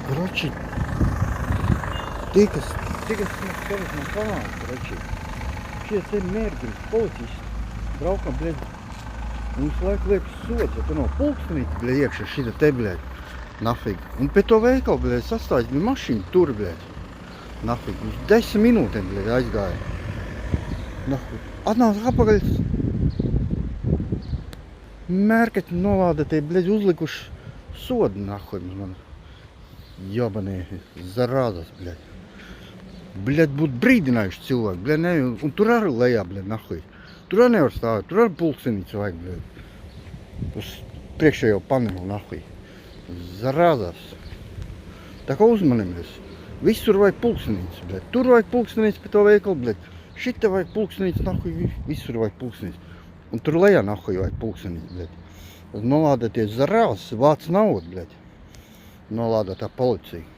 Короче, tikas skavas no kanāla, короче. Šie te mērģis, policists, braukam, bļaļ, un visu laiku liek sods, ja tu nav pulkstenīti, bļaļ, iekšā šita te, bļaļ, nafig. Un pie to veikalu, bļaļ, sastājas bija mašīna tur, bļaļ, nafig. Uz 10 minūtēm, bļaļ, aizgāja. Nafig. Atnāc apakaļ. Mērkaķi nolāda te, bļaļ, uzlikuši sodu, nahuj, man. Jobanie, zarāzas, bļaļ. Bļaļ, būtu brīdinājuši cilvēku, bļaļ, ne, un tur arī lejā, bļaļ, nahuj. Tur arī nevar stāvēt, tur arī pulkstenīts vajag, bļaļ. Uz priekšējo panelu, nahuj. Zarāzas. Tā kā uzmanimies. Visur vajag pulkstenīts, bļaļ. Tur vajag pulkstenīts pie to veikalu, bļaļ. Šita vajag pulkstenīts, nahuj, visur vajag pulkstenīts. Un tur lejā, nahuj, vajag pulkstenīts, bļaļ. Nolādēties zarāzas, vāc naudu, bļaļ. Nolādētā policija.